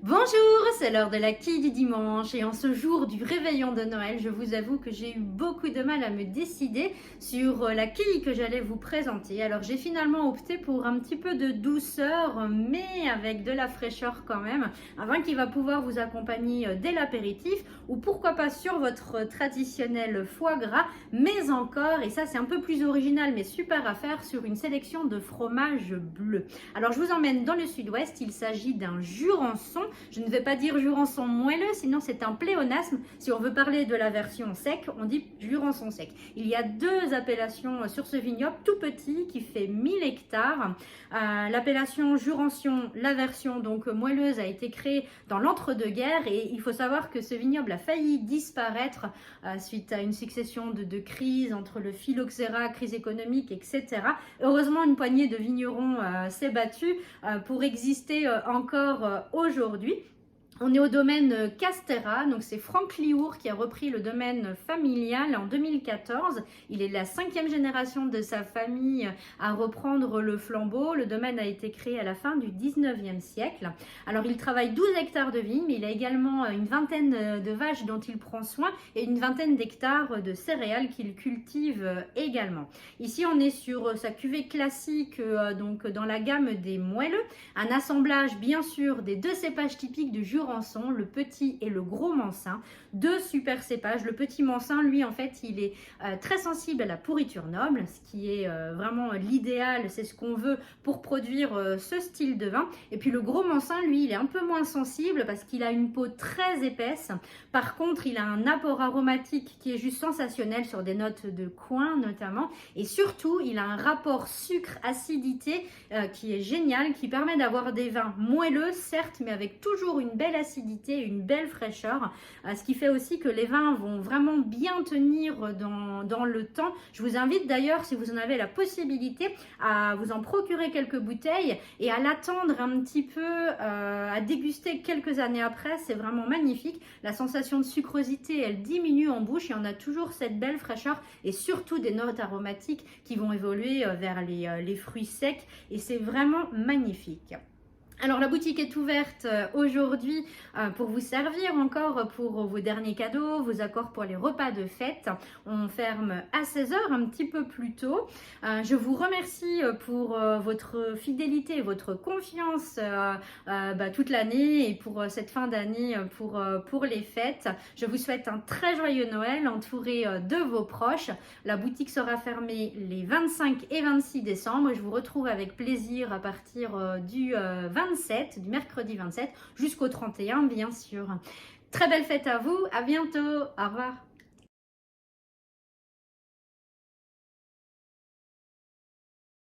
Bonjour, c'est l'heure de la quille du dimanche et en ce jour du réveillon de Noël, je vous avoue que j'ai eu beaucoup de mal à me décider sur la quille que j'allais vous présenter. Alors j'ai finalement opté pour un petit peu de douceur mais avec de la fraîcheur quand même, un vin qui va pouvoir vous accompagner dès l'apéritif ou pourquoi pas sur votre traditionnel foie gras, mais encore, et ça c'est un peu plus original mais super à faire, sur une sélection de fromages bleus. Alors je vous emmène dans le sud-ouest, il s'agit d'un jurançon. Je ne vais pas dire jurançon moelleux, sinon c'est un pléonasme. Si on veut parler de la version sec, on dit jurançon sec. Il y a deux appellations sur ce vignoble, tout petit, qui fait 1000 hectares. L'appellation jurançon, la version donc moelleuse, a été créée dans l'entre-deux-guerres et il faut savoir que ce vignoble a failli disparaître suite à une succession de crises entre le phylloxéra, crise économique, etc. Heureusement, une poignée de vignerons s'est battue pour exister encore aujourd'hui. On est au domaine Castera, donc c'est Franck Liour qui a repris le domaine familial en 2014. Il est la 5e génération de sa famille à reprendre le flambeau. Le domaine a été créé à la fin du 19e siècle. Alors il travaille 12 hectares de vignes, mais il a également une vingtaine de vaches dont il prend soin et une vingtaine d'hectares de céréales qu'il cultive également. Ici on est sur sa cuvée classique, donc dans la gamme des moelleux, un assemblage bien sûr des deux cépages typiques du Jurançon, le petit et le gros Mansin, deux super cépages. Le petit Mansin, lui, en fait, il est très sensible à la pourriture noble, ce qui est vraiment l'idéal, c'est ce qu'on veut pour produire ce style de vin. Et puis le gros Mansin, lui, il est un peu moins sensible parce qu'il a une peau très épaisse. Par contre, il a un apport aromatique qui est juste sensationnel sur des notes de coin notamment. Et surtout, il a un rapport sucre-acidité qui est génial, qui permet d'avoir des vins moelleux, certes, mais avec toujours une belle acidité et une belle fraîcheur, ce qui fait aussi que les vins vont vraiment bien tenir dans le temps. Je vous invite d'ailleurs, si vous en avez la possibilité, à vous en procurer quelques bouteilles et à l'attendre un petit peu, à déguster quelques années après. C'est vraiment magnifique. La sensation de sucrosité, elle diminue en bouche et on a toujours cette belle fraîcheur et surtout des notes aromatiques qui vont évoluer vers les fruits secs et c'est vraiment magnifique. Alors la boutique est ouverte aujourd'hui pour vous servir encore pour vos derniers cadeaux, vos accords pour les repas de fête. On ferme à 16 h, un petit peu plus tôt. Je vous remercie pour votre fidélité et votre confiance toute l'année et pour cette fin d'année pour les fêtes. Je vous souhaite un très joyeux Noël entouré de vos proches. La boutique sera fermée les 25 et 26 décembre. Je vous retrouve avec plaisir à partir du 27, du mercredi 27 jusqu'au 31 bien sûr. Très belle fête à vous, à bientôt, au revoir.